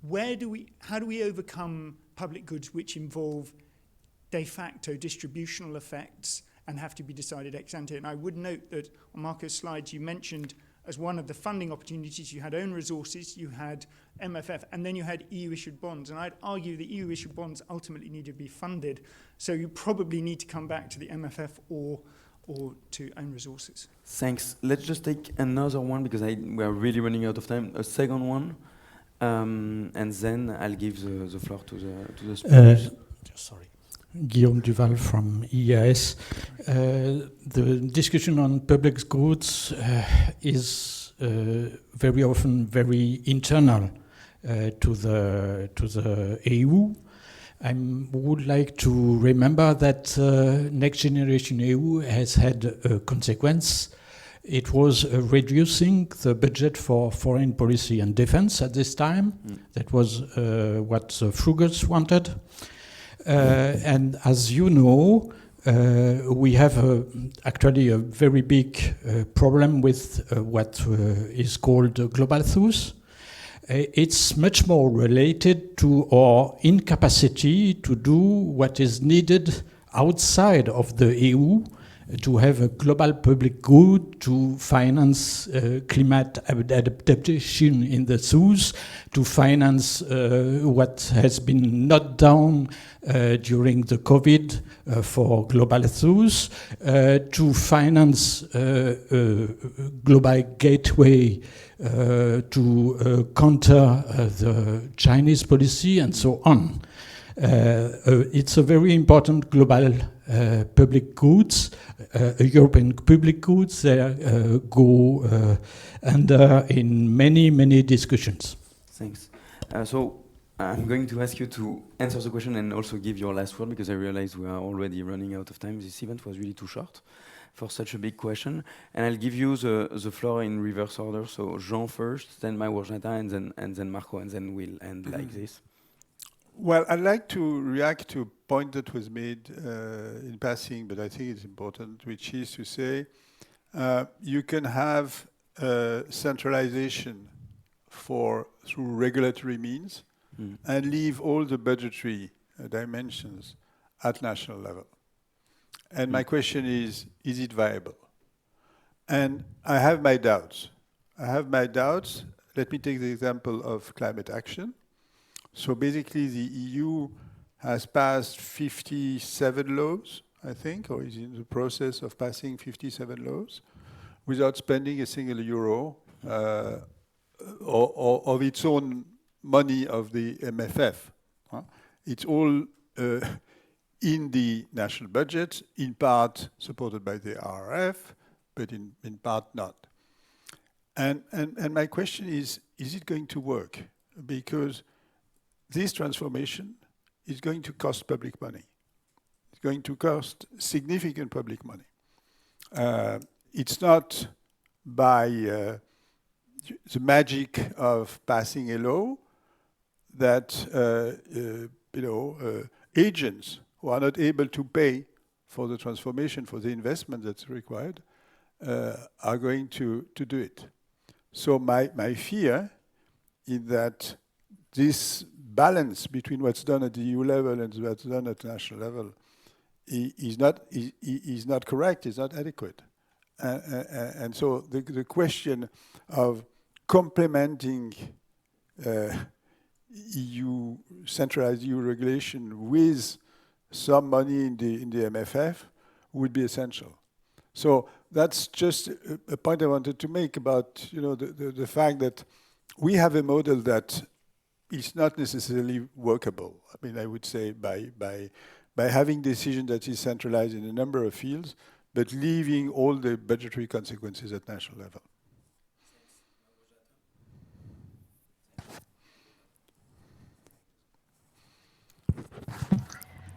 How do we overcome public goods which involve de facto distributional effects and have to be decided ex ante? And I would note that on Marco's slides you mentioned as one of the funding opportunities you had own resources, you had MFF, and then you had EU-issued bonds. And I'd argue the EU-issued bonds ultimately need to be funded, so you probably need to come back to the MFF or to own resources. Thanks. Let's just take another one because we are really running out of time. A second one. And then I'll give the floor to the speakers. Sorry. Guillaume Duval from EAS. The discussion on public goods is very often very internal to the EU. I would like to remember that NextGenerationEU has had a consequence. It was reducing the budget for foreign policy and defense at this time. That was what the Frugals wanted. And as you know, we have actually a very big problem with what is called global south. It's much more related to our incapacity to do what is needed outside of the EU to have a global public good, to finance climate adaptation in the south, to finance what has been not done during the COVID for global south, to finance global gateway to counter the Chinese policy and so on. It's a very important global public goods, European public goods. They go under in many, many discussions. Thanks. So I'm going to ask you to answer the question and also give your last word, because I realize we are already running out of time. This event was really too short for such a big question. And I'll give you the floor in reverse order. So Jean first, then Margareta, and then Marco, and then we'll end like this. Well, I'd like to react to a point that was made in passing, but I think it's important, which is to say you can have centralization through regulatory means and leave all the budgetary dimensions at national level. And my question is it viable? And I have my doubts. Let me take the example of climate action. So basically, the EU has passed 57 laws, I think, or is in the process of passing 57 laws, without spending a single euro or of its own money of the MFF. It's all in the national budget, in part supported by the RRF, but in part not. And my question is it going to work? Because this transformation is going to cost public money. It's going to cost significant public money. It's not by the magic of passing a law that agents who are not able to pay for the transformation, for the investment that's required, are going to do it. So my fear is that this balance between what's done at the EU level and what's done at national level is not correct, is not adequate. And so the question of complementing centralized EU regulation with some money in the MFF would be essential. So that's just a point I wanted to make about the fact that we have a model that is not necessarily workable. I mean, I would say by having decision that is centralized in a number of fields, but leaving all the budgetary consequences at national level.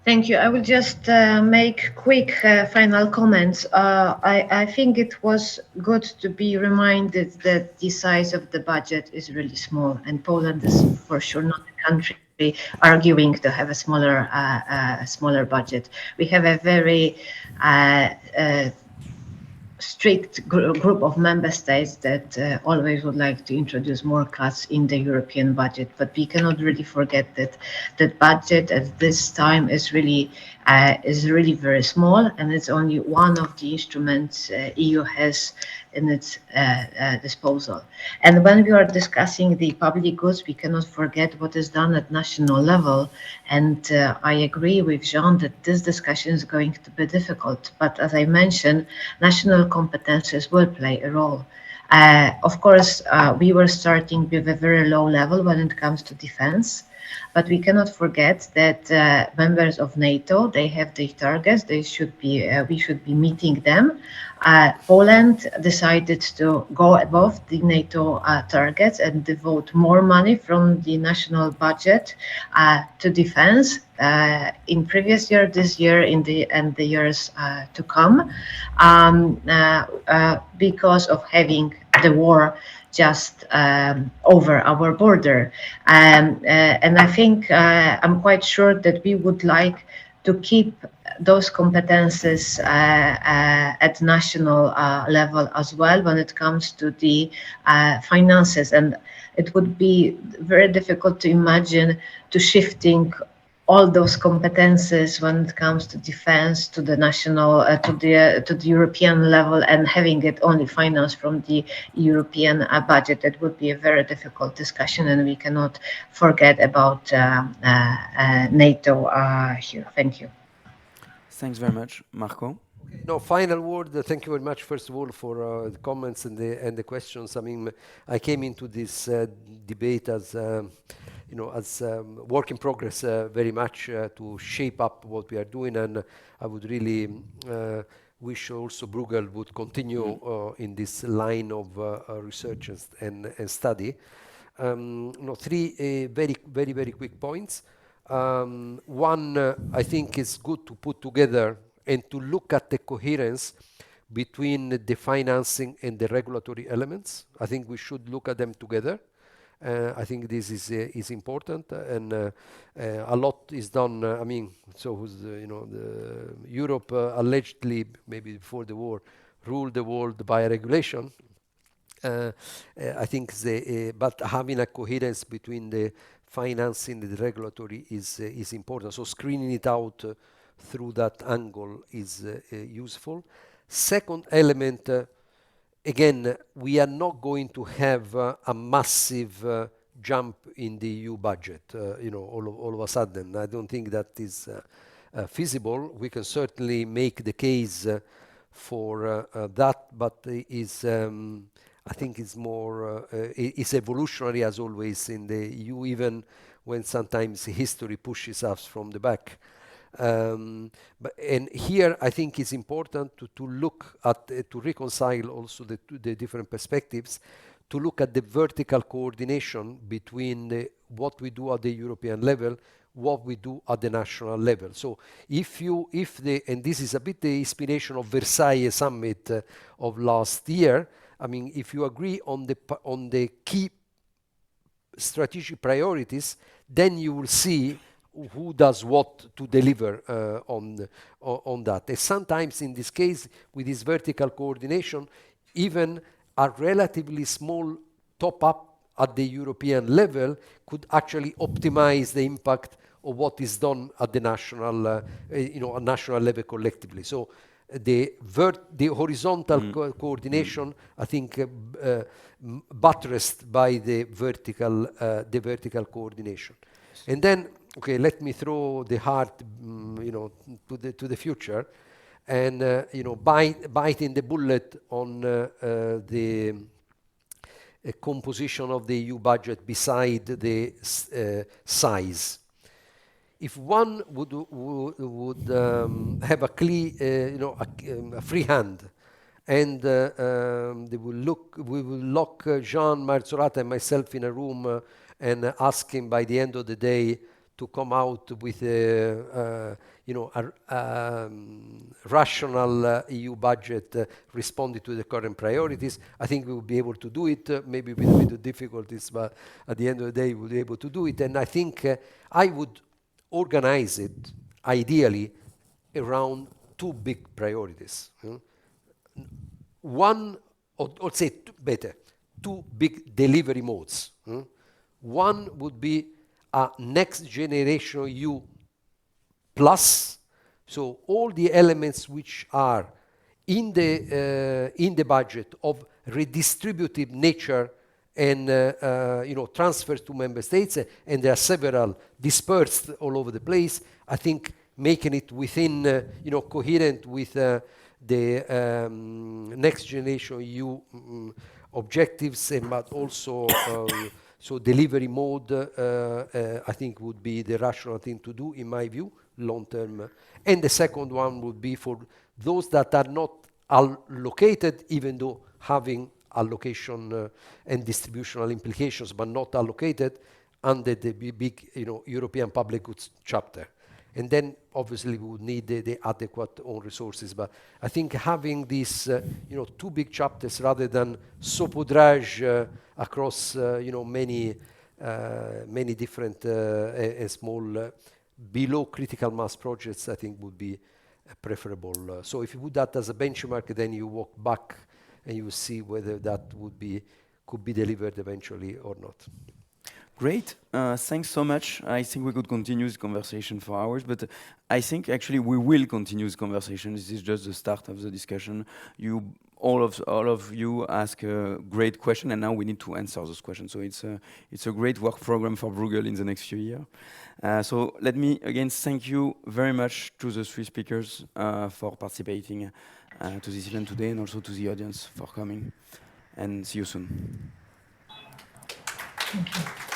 Thank you. I will just make quick final comments. I think it was good to be reminded that the size of the budget is really small, and Poland is for sure not a country arguing to have a smaller budget. We have a very strict group of member states that always would like to introduce more cuts in the European budget, but we cannot really forget that that budget at this time is really very small, and it's only one of the instruments EU has in its disposal. And when we are discussing the public goods, we cannot forget what is done at national level. And I agree with Jean that this discussion is going to be difficult. But as I mentioned, national competences will play a role. Of course, we were starting with a very low level when it comes to defense. But we cannot forget that members of NATO, they have their targets. We should be meeting them. Poland decided to go above the NATO targets and devote more money from the national budget to defense in previous year, this year, and the years to come, because of having the war just over our border. And I think I'm quite sure that we would like to keep those competences at national level as well when it comes to the finances. And it would be very difficult to imagine to shifting all those competences when it comes to defense to the national to the European level and having it only financed from the European budget. It would be a very difficult discussion, and we cannot forget about NATO here. Thank you. Thanks very much, Marco. Okay, no, final word. Thank you very much, first of all, for the comments and the questions. I mean, I came into this debate as as work in progress, very much to shape up what we are doing, and I would really wish also Bruegel would continue in this line of research and study. Three very quick points. One, I think it's good to put together and to look at the coherence between the financing and the regulatory elements. I think we should look at them together. I think this is important, and a lot is done. I mean, so Europe allegedly, maybe before the war, ruled the world by regulation. I think but having a coherence between the financing and the regulatory is important. So screening it out through that angle is useful. Second element, again, we are not going to have a massive jump in the EU budget, all of a sudden. I don't think that is feasible. We can certainly make the case for that, but I think it's more, it's evolutionary as always in the EU, even when sometimes history pushes us from the back. And here I think it's important to look at, to reconcile also the different perspectives, to look at the vertical coordination between what we do at the European level, what we do at the national level. So and this is a bit the inspiration of Versailles summit of last year. I mean, if you agree on the key strategic priorities, then you will see who does what to deliver on that. And sometimes in this case, with this vertical coordination, even a relatively small top-up at the European level could actually optimize the impact of what is done at the national, a national level collectively. So the horizontal coordination, I think, buttressed by the vertical coordination. And then, okay, let me throw the heart, to the future, and biting the bullet on the composition of the EU budget beside the size. If one would have a clear, a free hand, and we will lock Jean Marzorata and myself in a room and ask him by the end of the day to come out with a rational EU budget responding to the current priorities. I think we will be able to do it, maybe with a bit of difficulties, but at the end of the day, we'll be able to do it. And I think I would organize it, ideally, around two big priorities. One, or say better, two big delivery modes. One would be a NextGenerationEU plus, so all the elements which are in the budget of redistributive nature and transfers to member states, and there are several dispersed all over the place. I think making it within, coherent with the NextGenerationEU objectives, but also so delivery mode, I think would be the rational thing to do, in my view, long term. And the second one would be for those that are not allocated, even though having allocation and distributional implications, but not allocated under the big, European public goods chapter. And then obviously we would need the adequate own resources. But I think having these, two big chapters rather than saupoudrage across, many different and small below critical mass projects, I think would be preferable. So if you put that as a benchmark, then you walk back and you see whether that would be could be delivered eventually or not. Great. Thanks so much. I think we could continue this conversation for hours, but I think actually we will continue this conversation. This is just the start of the discussion. All of you ask a great question, and now we need to answer those questions. So it's a great work program for Bruegel in the next few years. So let me again thank you very much to the three speakers for participating to this event today, and also to the audience for coming. And see you soon. Thank you.